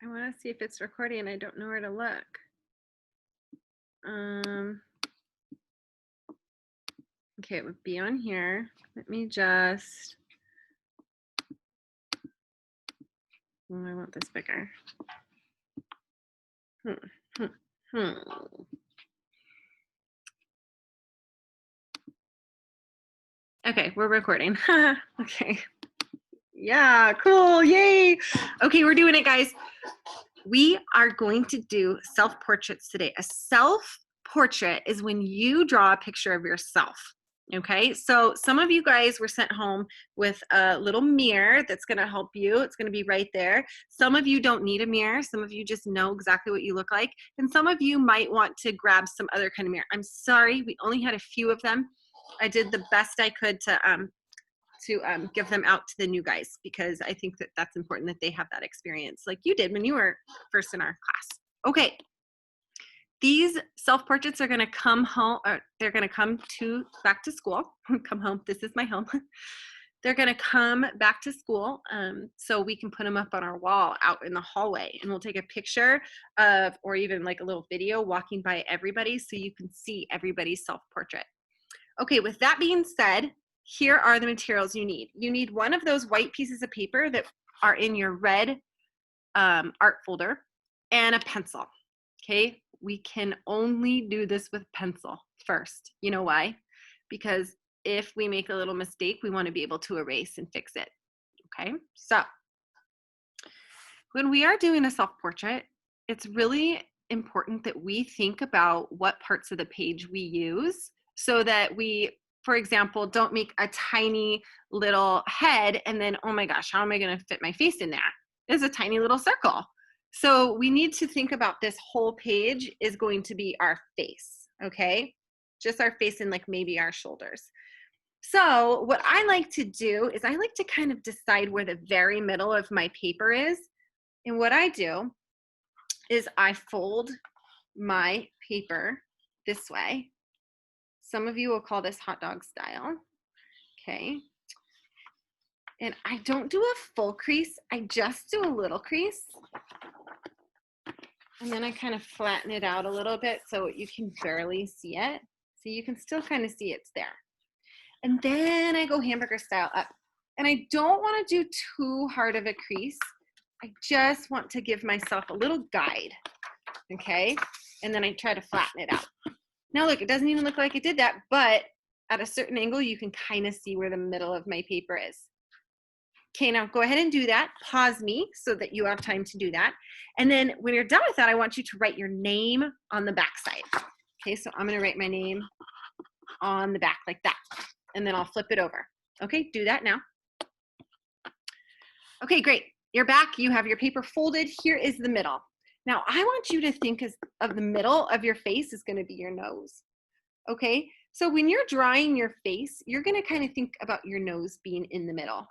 I want to see if it's recording and I don't know where to look. Okay, it would be on here. Let me just, oh, I want this bigger. Hmm, hmm, hmm. Okay, we're recording. Okay. Yeah, cool. Yay. Okay, we're doing it, guys. We are going to do self-portraits today. A self-portrait is when you draw a picture of yourself. Okay, so some of you guys were sent home with a little mirror that's going to help you. It's going to be right there. Some of you don't need a mirror. Some of you just know exactly what you look like. And some of you might want to grab some other kind of mirror. I'm sorry, we only had a few of them. I did the best I could to give them out to the new guys, because I think that that's important that they have that experience like you did when you were first in our class. Okay, these self-portraits are going to come home, or they're going to come to back to school. Come home. This is my home. They're going to come back to school, so we can put them up on our wall out in the hallway, and we'll take a picture of, or even like a little video walking by everybody so you can see everybody's self-portrait. Okay, with that being said, here are the materials you need. You need one of those white pieces of paper that are in your red art folder, and a pencil. Okay, we can only do this with pencil first. You know why? Because if we make a little mistake, we want to be able to erase and fix it. Okay, so when we are doing a self-portrait, it's really important that we think about what parts of the page we use, so that we, for example, don't make a tiny little head and then, oh my gosh, how am I going to fit my face in there? It's a tiny little circle. So we need to think about this whole page is going to be our face, okay? Just our face and like maybe our shoulders. So what I like to do is I like to kind of decide where the very middle of my paper is. And what I do is I fold my paper this way. Some of you will call this hot dog style. Okay. And I don't do a full crease. I just do a little crease. And then I kind of flatten it out a little bit so you can barely see it. So you can still kind of see it's there. And then I go hamburger style up. And I don't want to do too hard of a crease. I just want to give myself a little guide. Okay. And then I try to flatten it out. Now look, it doesn't even look like I did that, but at a certain angle, you can kind of see where the middle of my paper is. Okay, now go ahead and do that. Pause me so that you have time to do that. And then when you're done with that, I want you to write your name on the back side. Okay, so I'm gonna write my name on the back like that. And then I'll flip it over. Okay, do that now. Okay, great. You're back, you have your paper folded. Here is the middle. Now I want you to think of the middle of your face is gonna be your nose. Okay, so when you're drawing your face, you're gonna kind of think about your nose being in the middle.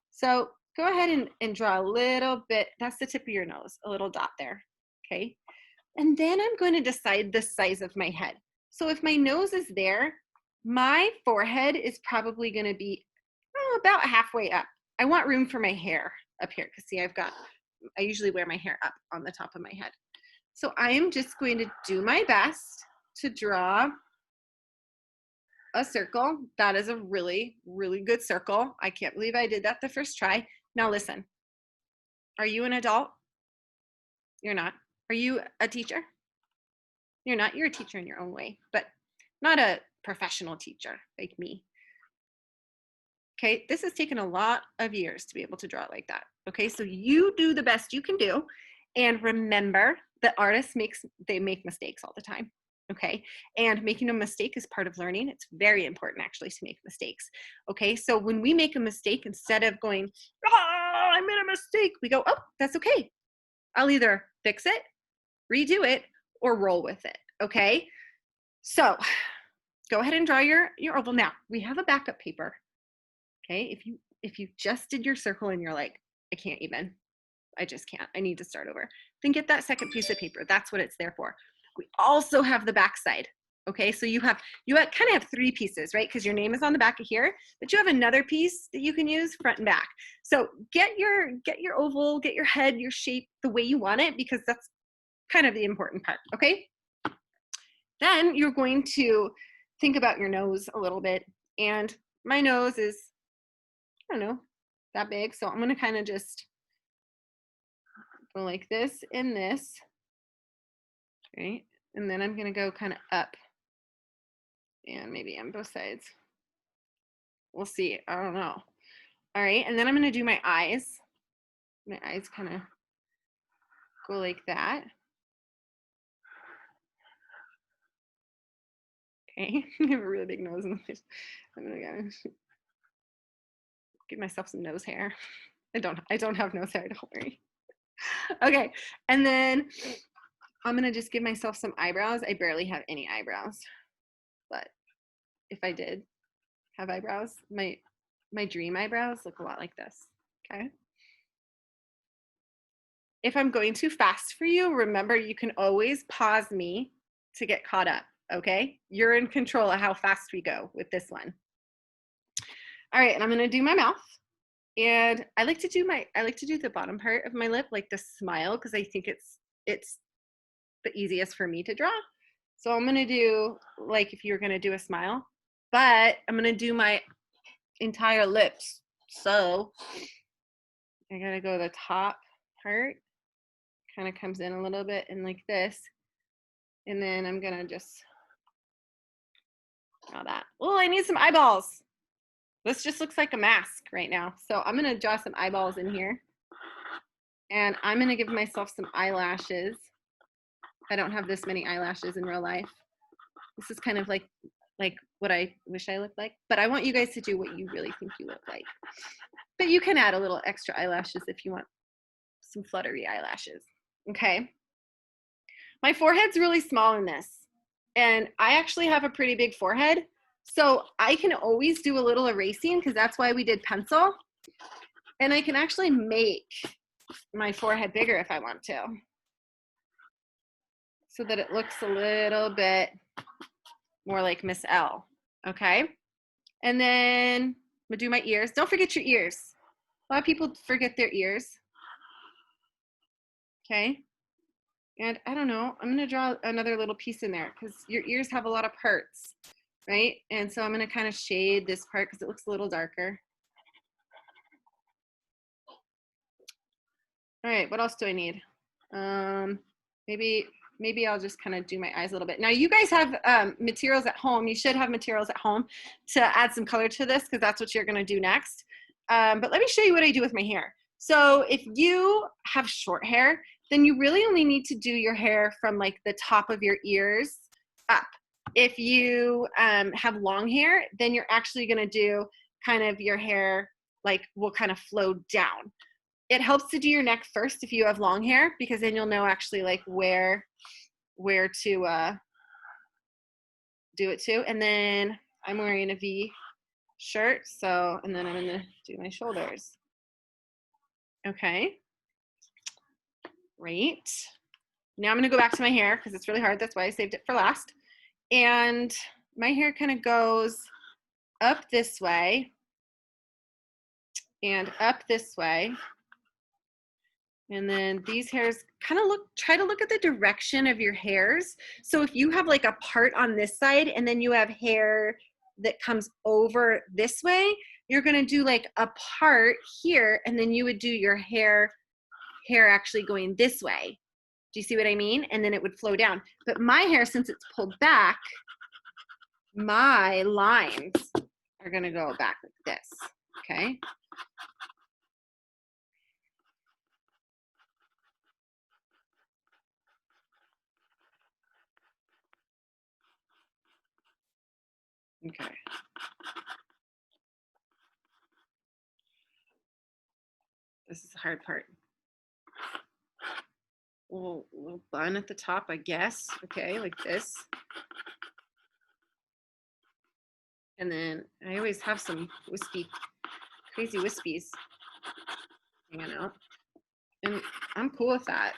So go ahead and draw a little bit. That's the tip of your nose, a little dot there. Okay. And then I'm going to decide the size of my head. So if my nose is there, my forehead is probably going to be about halfway up. I want room for my hair up here because see, I usually wear my hair up on the top of my head. So I am just going to do my best to draw a circle. That is a really, really good circle. I can't believe I did that the first try. Now listen, are you an adult? You're not. Are you a teacher? You're not. You're a teacher in your own way, but not a professional teacher like me. Okay, this has taken a lot of years to be able to draw it like that. Okay, so you do the best you can do, and remember that artists make mistakes all the time. Okay, and making a mistake is part of learning. It's very important actually to make mistakes. Okay, so when we make a mistake, instead of going, oh, I made a mistake, we go, oh, that's okay. I'll either fix it, redo it, or roll with it. Okay, so go ahead and draw your oval. Now we have a backup paper. Okay, if you just did your circle and you're like, I just can't, I need to start over, then get that second piece of paper. That's what it's there for. We also have the back side. Okay, so you kind of have three pieces, right? Because your name is on the back of here, but you have another piece that you can use front and back. So get your oval, get your head, your shape the way you want it, because that's kind of the important part, okay? Then you're going to think about your nose a little bit. And my nose is, I don't know, that big. So I'm gonna kind of just go like this and this, right? And then I'm gonna go kind of up and maybe on both sides. We'll see, I don't know. All right, and then I'm gonna do my eyes. My eyes kind of go like that. Okay, I have a really big nose. I'm gonna give myself some nose hair. I don't have nose hair, don't worry. Okay, and then I'm gonna just give myself some eyebrows. I barely have any eyebrows, but if I did have eyebrows, my dream eyebrows look a lot like this, okay? If I'm going too fast for you, remember you can always pause me to get caught up, okay? You're in control of how fast we go with this one. All right, and I'm gonna do my mouth. And I like to do the bottom part of my lip, like the smile, because I think it's the easiest for me to draw. So I'm gonna do like if you were gonna do a smile, but I'm gonna do my entire lips. So I gotta go the top part, kind of comes in a little bit and like this. And then I'm gonna just draw that. Oh, I need some eyeballs. This just looks like a mask right now. So I'm gonna draw some eyeballs in here. And I'm gonna give myself some eyelashes. I don't have this many eyelashes in real life. This is kind of like what I wish I looked like, but I want you guys to do what you really think you look like. But you can add a little extra eyelashes if you want some fluttery eyelashes, okay? My forehead's really small in this, and I actually have a pretty big forehead, so I can always do a little erasing because that's why we did pencil, and I can actually make my forehead bigger if I want to, so that it looks a little bit more like Miss L, okay? And then I'm gonna do my ears. Don't forget your ears. A lot of people forget their ears, okay? And I don't know, I'm gonna draw another little piece in there because your ears have a lot of parts, right? And so I'm gonna kind of shade this part because it looks a little darker. All right, what else do I need? Maybe I'll just kind of do my eyes a little bit. Now you guys have materials at home. You should have materials at home to add some color to this because that's what you're gonna do next. But let me show you what I do with my hair. So if you have short hair, then you really only need to do your hair from like the top of your ears up. If you have long hair, then you're actually gonna do kind of your hair like will kind of flow down. It helps to do your neck first if you have long hair because then you'll know actually like where to do it to. And then I'm wearing a V shirt, so, and then I'm gonna do my shoulders. Okay, great. Now I'm gonna go back to my hair because it's really hard, that's why I saved it for last. And my hair kind of goes up this way and up this way. And then these hairs kind of try to look at the direction of your hairs. So if you have like a part on this side and then you have hair that comes over this way, you're gonna do like a part here and then you would do your hair actually going this way. Do you see what I mean? And then it would flow down. But my hair, since it's pulled back, my lines are gonna go back like this, okay? Okay. This is the hard part. Little bun at the top, I guess. Okay, like this. And then I always have some wispy, crazy wispies hanging out. And I'm cool with that.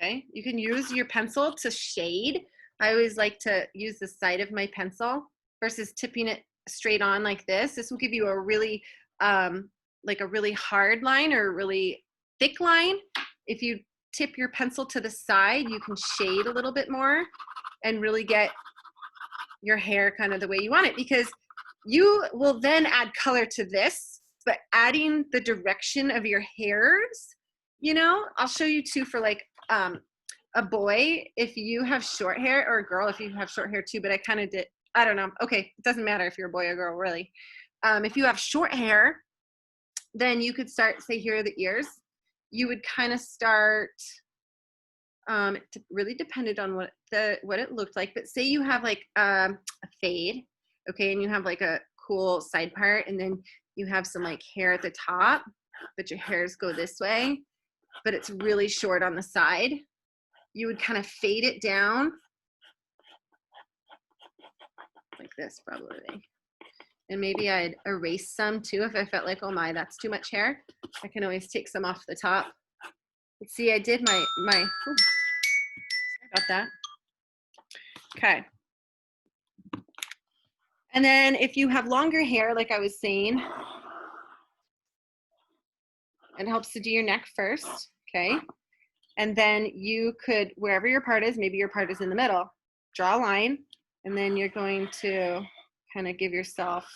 Okay, you can use your pencil to shade. I always like to use the side of my pencil versus tipping it straight on like this. This will give you a really, like a really hard line or a really thick line. If you tip your pencil to the side, you can shade a little bit more and really get your hair kind of the way you want it, because you will then add color to this, but adding the direction of your hairs, you know, I'll show you too for like a boy, if you have short hair, or a girl if you have short hair too, but I kind of did, I don't know. Okay, it doesn't matter if you're a boy or girl, really. If you have short hair, then you could start, say here are the ears. You would kind of start, it really depended on what it looked like, but say you have like a fade, okay, and you have like a cool side part, and then you have some like hair at the top, but your hairs go this way, but it's really short on the side. You would kind of fade it down like this probably. And maybe I'd erase some too if I felt like, oh my, that's too much hair. I can always take some off the top. But see, I did my sorry about that. Okay. And then if you have longer hair, like I was saying, it helps to do your neck first, okay? And then you could, wherever your part is, maybe your part is in the middle, draw a line, and then you're going to kind of give yourself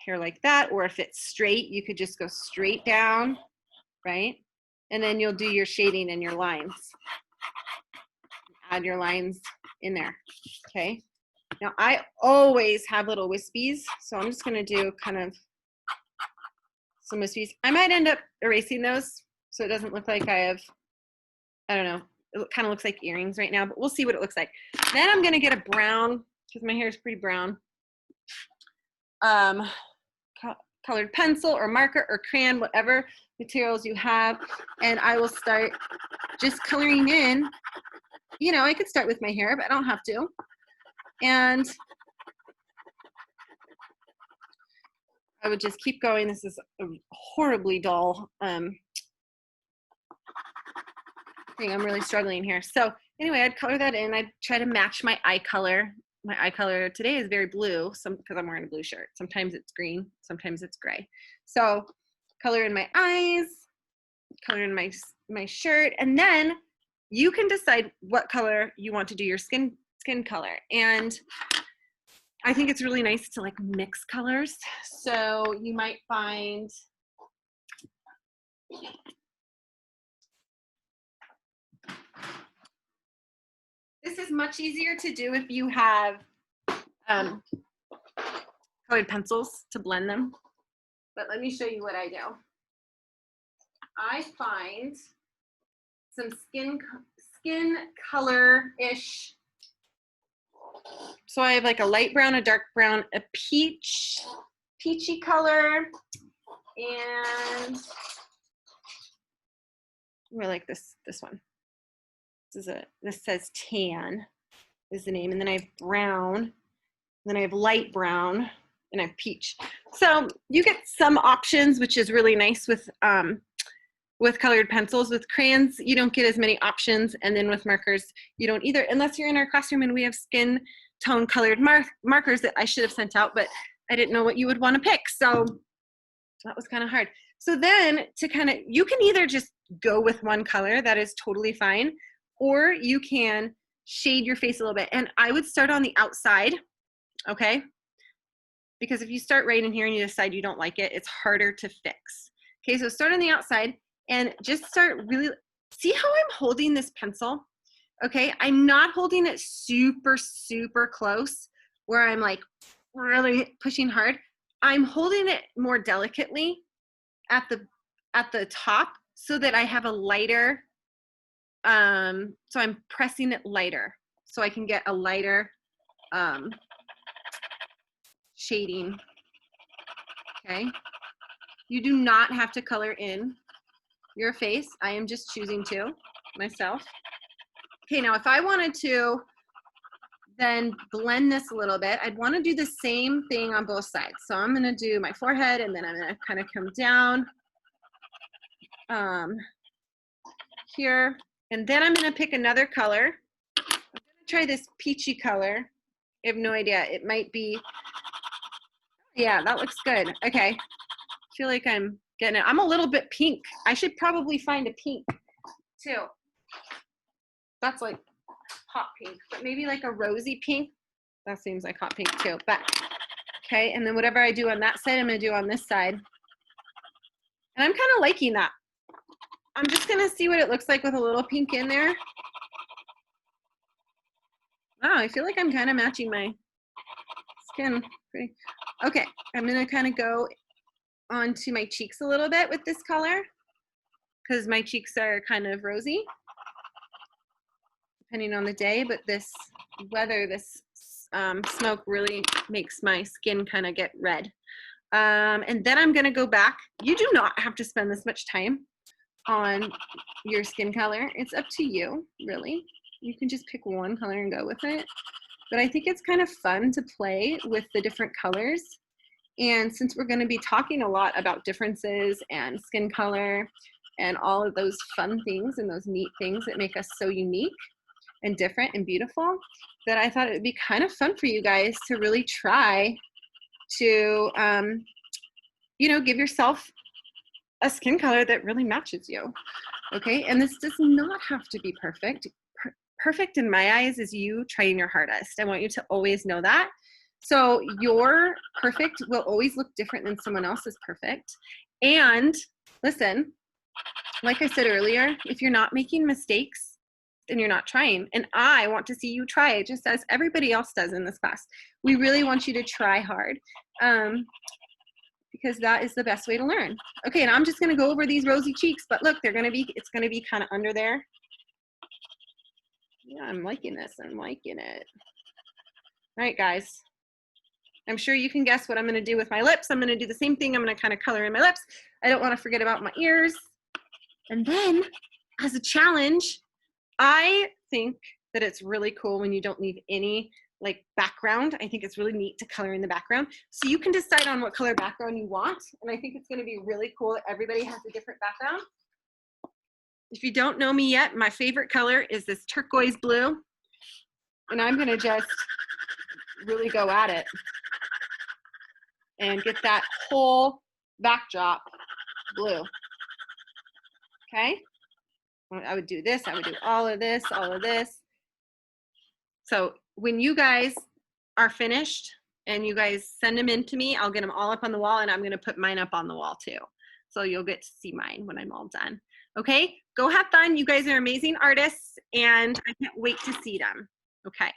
hair like that, or if it's straight, you could just go straight down, right? And then you'll do your shading and your lines. Add your lines in there, okay? Now I always have little wispies, so I'm just gonna do kind of some wispies. I might end up erasing those so it doesn't look like I have, I don't know, it kind of looks like earrings right now, but we'll see what it looks like. Then I'm gonna get a brown, because my hair is pretty brown, colored pencil or marker or crayon, whatever materials you have, and I will start just coloring in. You know, I could start with my hair, but I don't have to. And I would just keep going. This is a horribly dull thing. I'm really struggling here. So anyway, I'd color that in. I'd try to match my eye color. My eye color today is very blue, because I'm wearing a blue shirt. Sometimes it's green, sometimes it's gray. So color in my eyes, color in my shirt, and then you can decide what color you want to do your skin color. And I think it's really nice to like mix colors. So you might find this is much easier to do if you have colored pencils to blend them. But let me show you what I do. I find some skin color-ish. So I have like a light brown, a dark brown, a peachy color, and I like this one. This says tan is the name, and then I have brown, and then I have light brown, and I have peach. So you get some options, which is really nice with colored pencils. With crayons, you don't get as many options, and then with markers, you don't either, unless you're in our classroom and we have skin tone colored markers that I should have sent out, but I didn't know what you would want to pick, so that was kind of hard. So then you can either just go with one color, that is totally fine, or you can shade your face a little bit. And I would start on the outside, okay? Because if you start right in here and you decide you don't like it, it's harder to fix. Okay, so start on the outside and just start really, see how I'm holding this pencil? Okay, I'm not holding it super, super close where I'm like really pushing hard. I'm holding it more delicately at the top so that I have a lighter, so I'm pressing it lighter so I can get a lighter shading, okay? You do not have to color in your face. I am just choosing to myself. Okay, now if I wanted to then blend this a little bit, I'd want to do the same thing on both sides. So I'm going to do my forehead, and then I'm going to kind of come down here, And then I'm gonna pick another color. I'm gonna try this peachy color. I have no idea. It might be, yeah, that looks good. Okay, I feel like I'm getting it. I'm a little bit pink. I should probably find a pink too. That's like hot pink, but maybe like a rosy pink. That seems like hot pink too, but okay. And then whatever I do on that side, I'm gonna do on this side. And I'm kind of liking that. I'm just gonna see what it looks like with a little pink in there. Wow, I feel like I'm kind of matching my skin. Pretty. Okay, I'm gonna kind of go onto my cheeks a little bit with this color because my cheeks are kind of rosy, depending on the day, but this weather, this smoke really makes my skin kind of get red. And then I'm gonna go back. You do not have to spend this much time on your skin color. It's up to you, really. You can just pick one color and go with it. But I think it's kind of fun to play with the different colors. And since we're gonna be talking a lot about differences and skin color and all of those fun things and those neat things that make us so unique and different and beautiful, that I thought it would be kind of fun for you guys to really try to, you know, give yourself a skin color that really matches you, okay? And this does not have to be perfect. Perfect in my eyes is you trying your hardest. I want you to always know that. So your perfect will always look different than someone else's perfect. And listen, like I said earlier, if you're not making mistakes, then you're not trying. And I want to see you try just as everybody else does in this class. We really want you to try hard. Because that is the best way to learn. Okay, and I'm just gonna go over these rosy cheeks, but look, it's gonna be kind of under there. Yeah, I'm liking this, I'm liking it. All right, guys. I'm sure you can guess what I'm gonna do with my lips. I'm gonna do the same thing. I'm gonna kind of color in my lips. I don't wanna forget about my ears. And then, as a challenge, I think that it's really cool when you don't leave any like background. I think it's really neat to color in the background. So you can decide on what color background you want. And I think it's gonna be really cool that everybody has a different background. If you don't know me yet, my favorite color is this turquoise blue. And I'm gonna just really go at it and get that whole backdrop blue, okay? I would do this, I would do all of this, all of this. So when you guys are finished and you guys send them in to me, I'll get them all up on the wall, and I'm gonna put mine up on the wall too. So you'll get to see mine when I'm all done. Okay, go have fun. You guys are amazing artists and I can't wait to see them. Okay.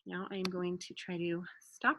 Now I'm going to try to stop